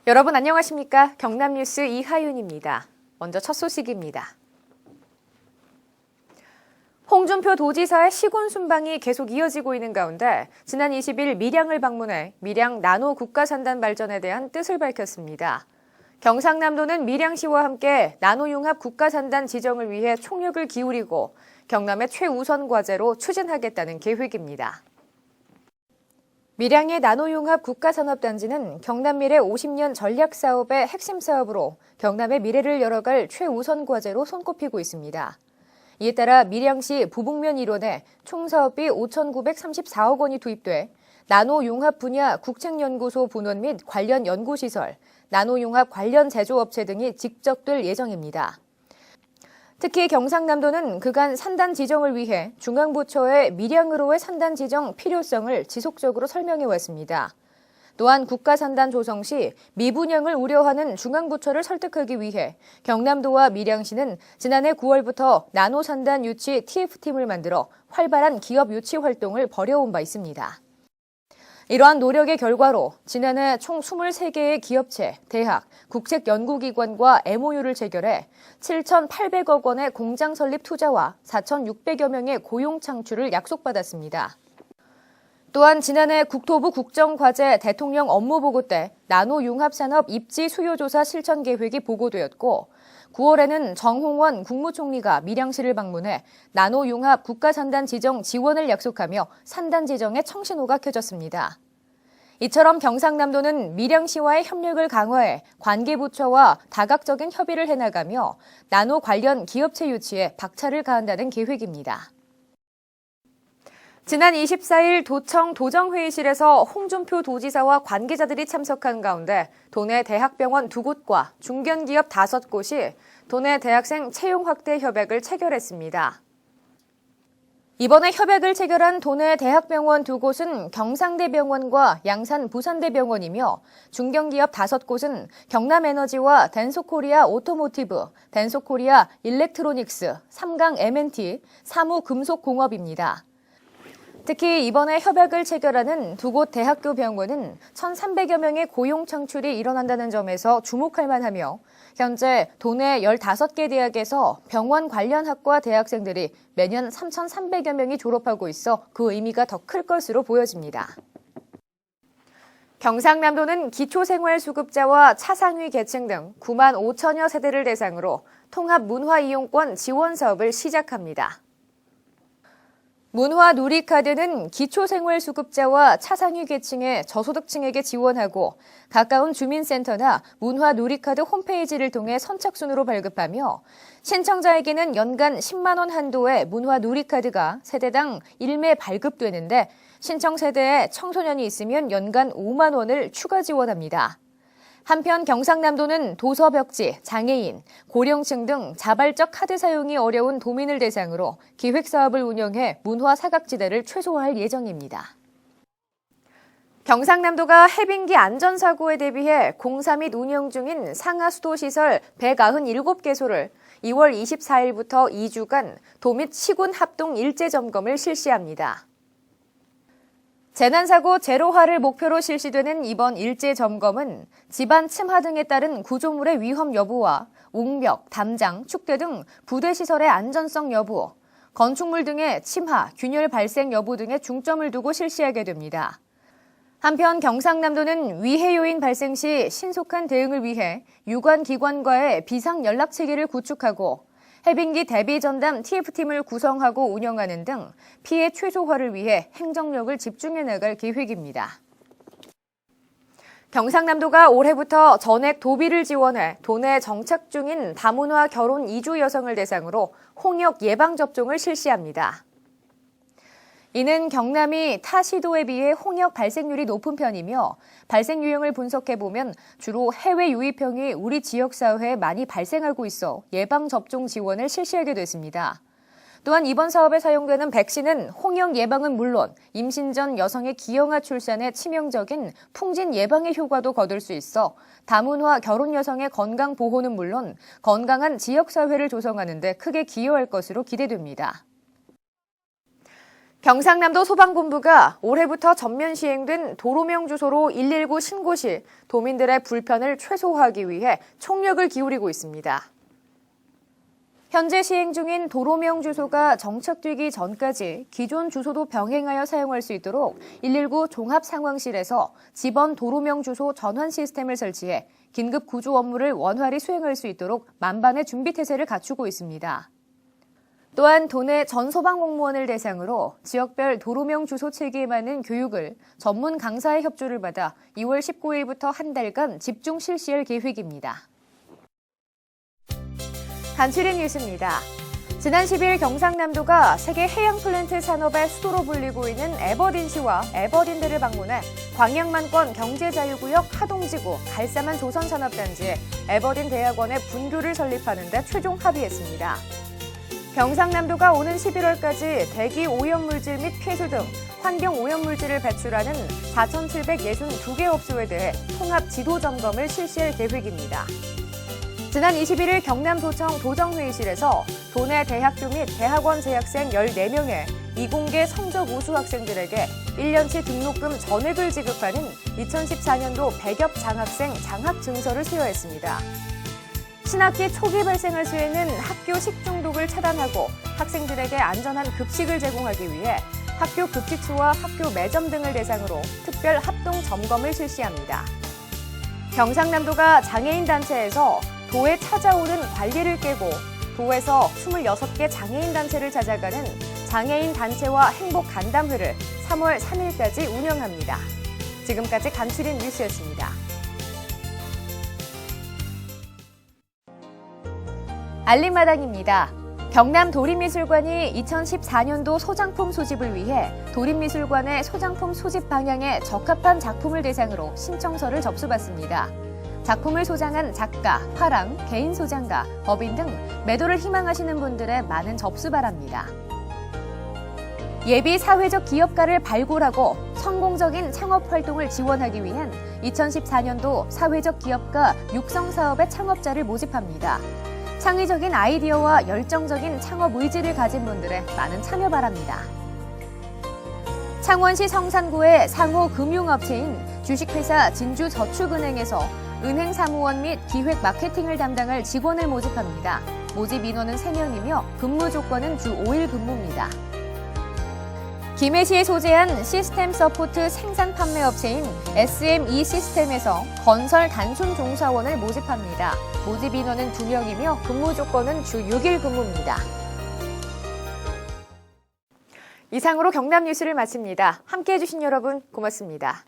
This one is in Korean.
여러분 안녕하십니까? 경남뉴스 이하윤입니다. 먼저 첫 소식입니다. 홍준표 도지사의 시군 순방이 계속 이어지고 있는 가운데 지난 20일 밀양을 방문해 밀양 나노 국가산단 발전에 대한 뜻을 밝혔습니다. 경상남도는 밀양시와 함께 나노융합 국가산단 지정을 위해 총력을 기울이고 경남의 최우선 과제로 추진하겠다는 계획입니다. 밀양의 나노융합 국가산업단지는 경남 미래 50년 전략사업의 핵심 사업으로 경남의 미래를 열어갈 최우선 과제로 손꼽히고 있습니다. 이에 따라 밀양시 부북면 일원에 총 사업비 5,934억 원이 투입돼 나노융합 분야 국책연구소 분원 및 관련 연구시설, 나노융합 관련 제조업체 등이 직접될 예정입니다. 특히 경상남도는 그간 산단 지정을 위해 중앙부처의 밀양으로의 산단 지정 필요성을 지속적으로 설명해왔습니다. 또한 국가산단 조성 시 미분양을 우려하는 중앙부처를 설득하기 위해 경남도와 밀양시는 지난해 9월부터 나노산단 유치 TF팀을 만들어 활발한 기업 유치 활동을 벌여온 바 있습니다. 이러한 노력의 결과로 지난해 총 23개의 기업체, 대학, 국책연구기관과 MOU를 체결해 7,800억 원의 공장 설립 투자와 4,600여 명의 고용 창출을 약속받았습니다. 또한 지난해 국토부 국정과제 대통령 업무보고 때 나노융합산업 입지 수요조사 실천 계획이 보고되었고 9월에는 정홍원 국무총리가 밀양시를 방문해 나노융합 국가산단 지정 지원을 약속하며 산단 지정에 청신호가 켜졌습니다. 이처럼 경상남도는 밀양시와의 협력을 강화해 관계부처와 다각적인 협의를 해나가며 나노 관련 기업체 유치에 박차를 가한다는 계획입니다. 지난 24일 도청 도정회의실에서 홍준표 도지사와 관계자들이 참석한 가운데 도내 대학병원 2곳과 중견기업 5곳이 도내 대학생 채용 확대 협약을 체결했습니다. 이번에 협약을 체결한 도내 대학병원 2곳은 경상대병원과 양산 부산대병원이며 중견기업 5곳은 경남에너지와 덴소코리아 오토모티브, 덴소코리아 일렉트로닉스, 삼강 M&T, 사무금속공업입니다. 특히 이번에 협약을 체결하는 2곳 대학교 병원은 1,300여 명의 고용 창출이 일어난다는 점에서 주목할 만하며 현재 도내 15개 대학에서 병원 관련 학과 대학생들이 매년 3,300여 명이 졸업하고 있어 그 의미가 더 클 것으로 보여집니다. 경상남도는 기초생활수급자와 차상위 계층 등 9만 5천여 세대를 대상으로 통합문화이용권 지원 사업을 시작합니다. 문화누리카드는 기초생활수급자와 차상위 계층의 저소득층에게 지원하고 가까운 주민센터나 문화누리카드 홈페이지를 통해 선착순으로 발급하며 신청자에게는 연간 10만 원 한도의 문화누리카드가 세대당 1매 발급되는데 신청 세대에 청소년이 있으면 연간 5만 원을 추가 지원합니다. 한편 경상남도는 도서벽지, 장애인, 고령층 등 자발적 카드 사용이 어려운 도민을 대상으로 기획사업을 운영해 문화 사각지대를 최소화할 예정입니다. 경상남도가 해빙기 안전사고에 대비해 공사 및 운영 중인 상하수도시설 197개소를 2월 24일부터 2주간 도 및 시군 합동 일제점검을 실시합니다. 재난사고 제로화를 목표로 실시되는 이번 일제점검은 집안 침하 등에 따른 구조물의 위험 여부와 옥벽, 담장, 축대 등 부대시설의 안전성 여부, 건축물 등의 침하, 균열 발생 여부 등에 중점을 두고 실시하게 됩니다. 한편 경상남도는 위해 요인 발생 시 신속한 대응을 위해 유관기관과의 비상연락체계를 구축하고 해빙기 대비전담 TF팀을 구성하고 운영하는 등 피해 최소화를 위해 행정력을 집중해 나갈 계획입니다. 경상남도가 올해부터 전액 도비를 지원해 도내 정착 중인 다문화 결혼 이주 여성을 대상으로 홍역 예방접종을 실시합니다. 이는 경남이 타 시도에 비해 홍역 발생률이 높은 편이며 발생 유형을 분석해보면 주로 해외 유입형이 우리 지역사회에 많이 발생하고 있어 예방접종 지원을 실시하게 됐습니다. 또한 이번 사업에 사용되는 백신은 홍역 예방은 물론 임신 전 여성의 기형아 출산에 치명적인 풍진 예방의 효과도 거둘 수 있어 다문화 결혼 여성의 건강 보호는 물론 건강한 지역사회를 조성하는 데 크게 기여할 것으로 기대됩니다. 경상남도 소방본부가 올해부터 전면 시행된 도로명 주소로 119 신고 시 도민들의 불편을 최소화하기 위해 총력을 기울이고 있습니다. 현재 시행 중인 도로명 주소가 정착되기 전까지 기존 주소도 병행하여 사용할 수 있도록 119 종합상황실에서 집원 도로명 주소 전환 시스템을 설치해 긴급 구조 업무를 원활히 수행할 수 있도록 만반의 준비 태세를 갖추고 있습니다. 또한 도내 전 소방 공무원을 대상으로 지역별 도로명 주소 체계에 맞는 교육을 전문 강사의 협조를 받아 2월 19일부터 한 달간 집중 실시할 계획입니다. 간추린 뉴스입니다. 지난 10일 경상남도가 세계 해양 플랜트 산업의 수도로 불리고 있는 에버딘시와 에버딘대를 방문해 광양만권 경제자유구역 하동지구 갈사만 조선산업단지에 에버딘 대학원의 분교를 설립하는 데 최종 합의했습니다. 경상남도가 오는 11월까지 대기 오염물질 및 폐수 등 환경 오염물질을 배출하는 4,762개 업소에 대해 통합 지도 점검을 실시할 계획입니다. 지난 21일 경남도청 도정회의실에서 도내 대학교 및 대학원 재학생 14명의 이공계 성적 우수 학생들에게 1년치 등록금 전액을 지급하는 2014년도 배겹 장학생 장학증서를 수여했습니다. 신학기 초기 발생할 수 있는 학교 식중독을 차단하고 학생들에게 안전한 급식을 제공하기 위해 학교 급식소와 학교 매점 등을 대상으로 특별 합동 점검을 실시합니다. 경상남도가 장애인 단체에서 도에 찾아오는 관리를 깨고 도에서 26개 장애인 단체를 찾아가는 장애인 단체와 행복 간담회를 3월 3일까지 운영합니다. 지금까지 간추린 뉴스였습니다. 알림마당입니다. 경남 도립미술관이 2014년도 소장품 소집을 위해 도립미술관의 소장품 소집 방향에 적합한 작품을 대상으로 신청서를 접수받습니다. 작품을 소장한 작가, 화랑, 개인 소장가, 법인 등 매도를 희망하시는 분들의 많은 접수 바랍니다. 예비 사회적 기업가를 발굴하고 성공적인 창업 활동을 지원하기 위한 2014년도 사회적 기업가 육성 사업의 창업자를 모집합니다. 창의적인 아이디어와 열정적인 창업 의지를 가진 분들의 많은 참여 바랍니다. 창원시 성산구의 상호금융업체인 주식회사 진주저축은행에서 은행 사무원 및 기획 마케팅을 담당할 직원을 모집합니다. 모집 인원은 3명이며 근무 조건은 주 5일 근무입니다. 김해시에 소재한 시스템 서포트 생산 판매 업체인 SME 시스템에서 건설 단순 종사원을 모집합니다. 모집 인원은 2명이며 근무 조건은 주 6일 근무입니다. 이상으로 경남 뉴스를 마칩니다. 함께해 주신 여러분 고맙습니다.